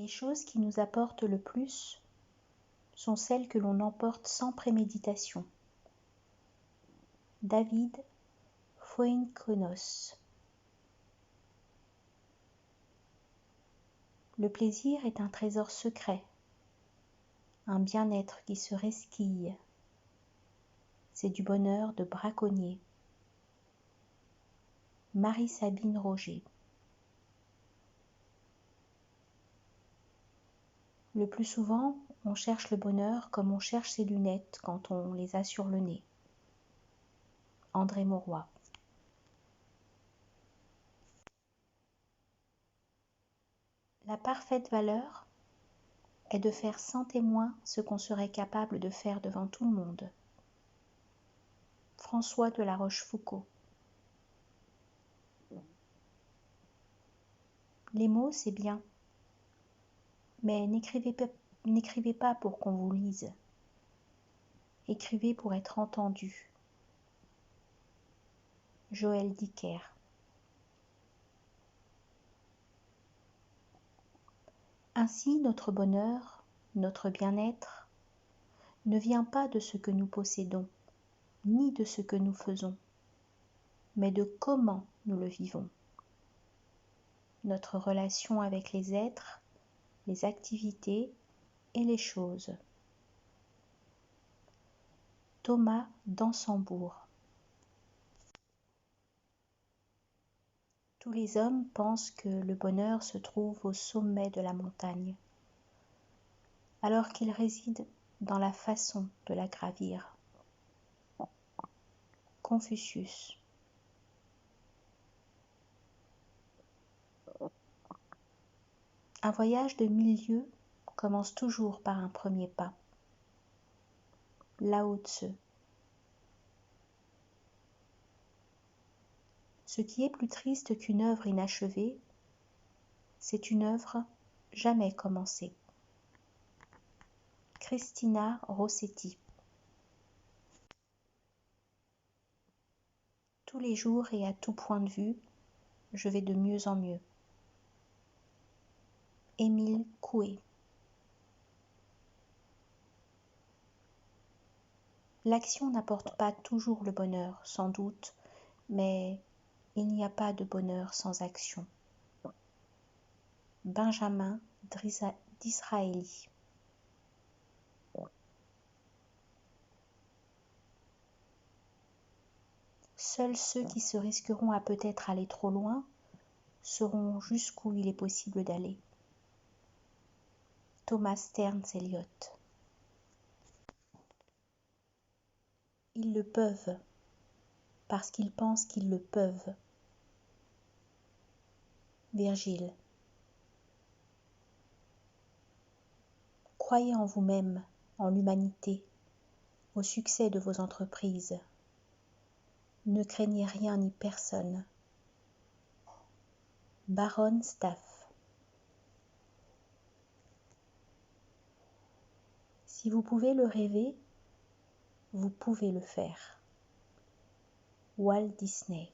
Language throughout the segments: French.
Les choses qui nous apportent le plus sont celles que l'on emporte sans préméditation. David Fuenconos. Le plaisir est un trésor secret, un bien-être qui se resquille. C'est du bonheur de braconnier. Marie-Sabine Roger. Le plus souvent, on cherche le bonheur comme on cherche ses lunettes quand on les a sur le nez. André Mauroy. La parfaite valeur est de faire sans témoin ce qu'on serait capable de faire devant tout le monde. François de La Rochefoucauld. Les mots, c'est bien, mais n'écrivez pas pour qu'on vous lise. Écrivez pour être entendu. Joël Dicker. Ainsi, notre bonheur, notre bien-être, ne vient pas de ce que nous possédons, ni de ce que nous faisons, mais de comment nous le vivons. Notre relation avec les êtres, les activités et les choses. Thomas d'Ansembourg. Tous les hommes pensent que le bonheur se trouve au sommet de la montagne, alors qu'il réside dans la façon de la gravir. Confucius. Un voyage de 1000 lieues commence toujours par un premier pas. Lao Tse. Ce qui est plus triste qu'une œuvre inachevée, c'est une œuvre jamais commencée. Cristina Rossetti. Tous les jours et à tout point de vue, je vais de mieux en mieux. Émile Coué. L'action n'apporte pas toujours le bonheur, sans doute, mais il n'y a pas de bonheur sans action. Benjamin Disraeli. Seuls ceux qui se risqueront à peut-être aller trop loin sauront jusqu'où il est possible d'aller. Thomas Stearns Eliot. Ils le peuvent, parce qu'ils pensent qu'ils le peuvent. Virgile. Croyez en vous-même, en l'humanité, au succès de vos entreprises. Ne craignez rien ni personne. Baron Staff. Si vous pouvez le rêver, vous pouvez le faire. Walt Disney.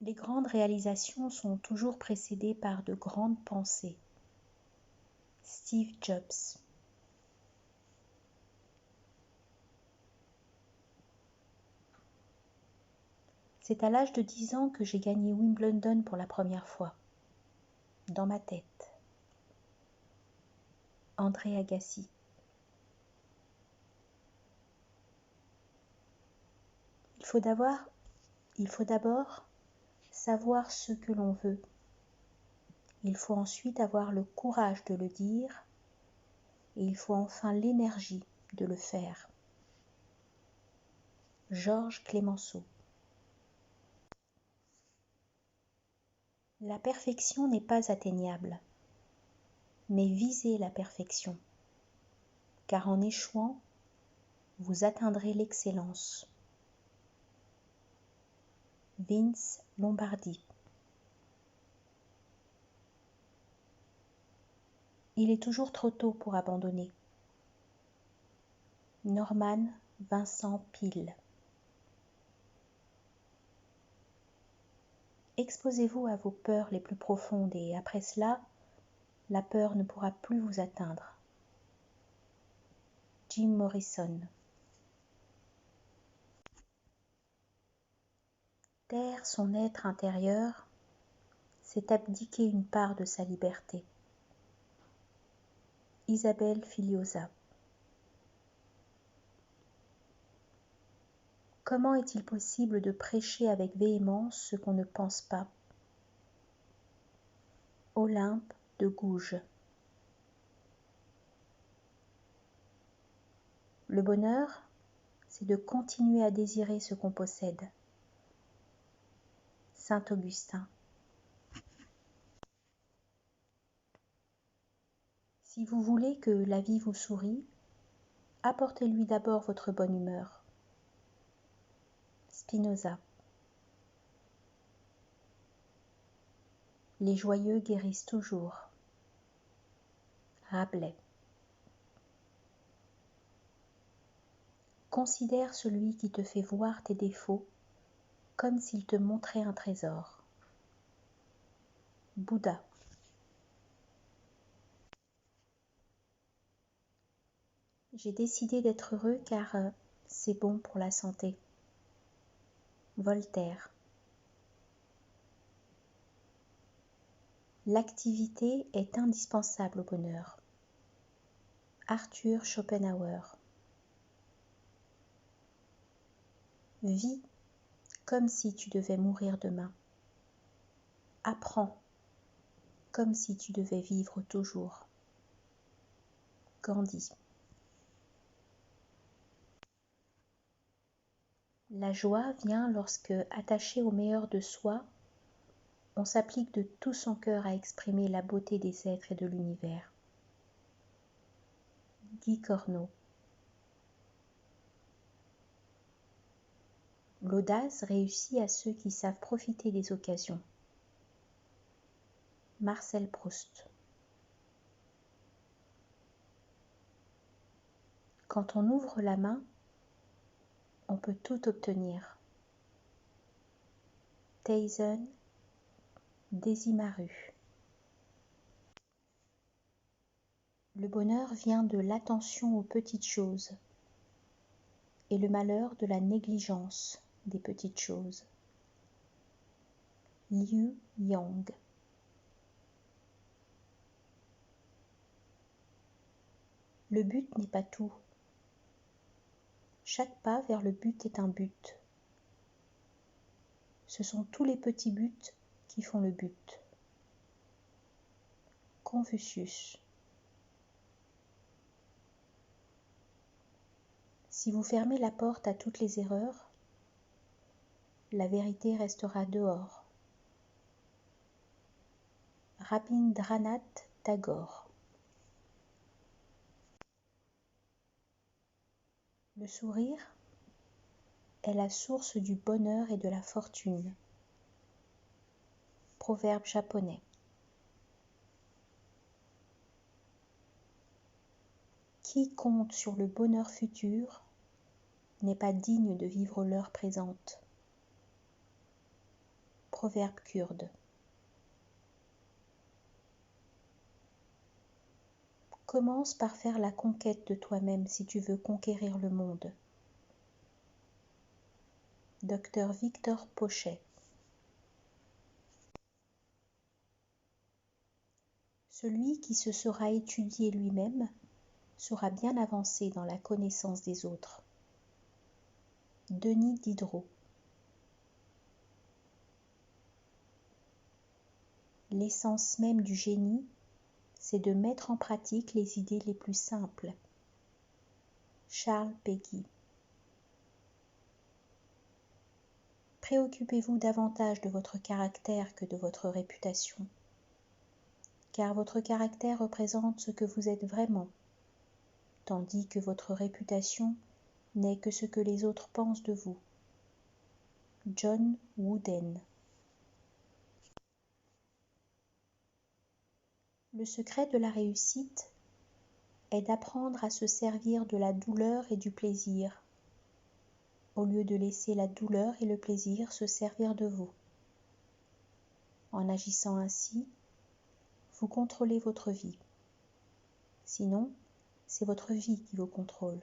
Les grandes réalisations sont toujours précédées par de grandes pensées. Steve Jobs. C'est à l'âge de 10 ans que j'ai gagné Wimbledon pour la première fois. Dans ma tête. André Agassi. Il faut d'abord savoir ce que l'on veut. Il faut ensuite avoir le courage de le dire et il faut enfin l'énergie de le faire. Georges Clemenceau. La perfection n'est pas atteignable, mais visez la perfection, car en échouant, vous atteindrez l'excellence. Vince Lombardi. Il est toujours trop tôt pour abandonner. Norman Vincent Peale. Exposez-vous à vos peurs les plus profondes et après cela, la peur ne pourra plus vous atteindre. Jim Morrison. Taire son être intérieur, c'est abdiquer une part de sa liberté. Isabelle Filiosa. Comment est-il possible de prêcher avec véhémence ce qu'on ne pense pas? Olympe de Gouges. Le bonheur, c'est de continuer à désirer ce qu'on possède. Saint Augustin. Si vous voulez que la vie vous sourie, apportez-lui d'abord votre bonne humeur. Spinoza. Les joyeux guérissent toujours. Rabelais. Considère celui qui te fait voir tes défauts comme s'il te montrait un trésor. Bouddha. J'ai décidé d'être heureux car c'est bon pour la santé. Voltaire. L'activité est indispensable au bonheur. Arthur Schopenhauer. Vis comme si tu devais mourir demain. Apprends comme si tu devais vivre toujours. Gandhi. La joie vient lorsque, attaché au meilleur de soi, on s'applique de tout son cœur à exprimer la beauté des êtres et de l'univers. Guy Corneau. L'audace réussit à ceux qui savent profiter des occasions. Marcel Proust. Quand on ouvre la main, on peut tout obtenir. Taisen Desimaru. Le bonheur vient de l'attention aux petites choses et le malheur de la négligence des petites choses. Liu Yang. Le but n'est pas tout. Chaque pas vers le but est un but. Ce sont tous les petits buts qui font le but. Confucius. Si vous fermez la porte à toutes les erreurs, la vérité restera dehors. Rabindranath Tagore. Le sourire est la source du bonheur et de la fortune. Proverbe japonais. Qui compte sur le bonheur futur n'est pas digne de vivre l'heure présente. Proverbe kurde. Commence par faire la conquête de toi-même si tu veux conquérir le monde. Dr Victor Pochet. Celui qui se sera étudié lui-même sera bien avancé dans la connaissance des autres. Denis Diderot. L'essence même du génie, c'est de mettre en pratique les idées les plus simples. Charles Péguy. Préoccupez-vous davantage de votre caractère que de votre réputation, car votre caractère représente ce que vous êtes vraiment, tandis que votre réputation n'est que ce que les autres pensent de vous. John Wooden. Le secret de la réussite est d'apprendre à se servir de la douleur et du plaisir, au lieu de laisser la douleur et le plaisir se servir de vous. En agissant ainsi, vous contrôlez votre vie. Sinon, c'est votre vie qui vous contrôle.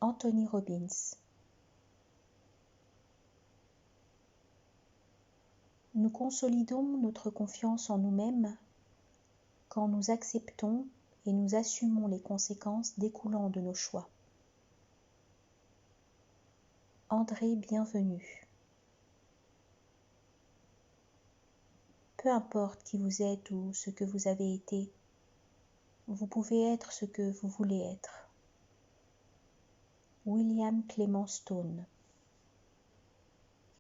Anthony Robbins. Nous consolidons notre confiance en nous-mêmes quand nous acceptons et nous assumons les conséquences découlant de nos choix. André Bienvenu. Peu importe qui vous êtes ou ce que vous avez été, vous pouvez être ce que vous voulez être. William Clement Stone.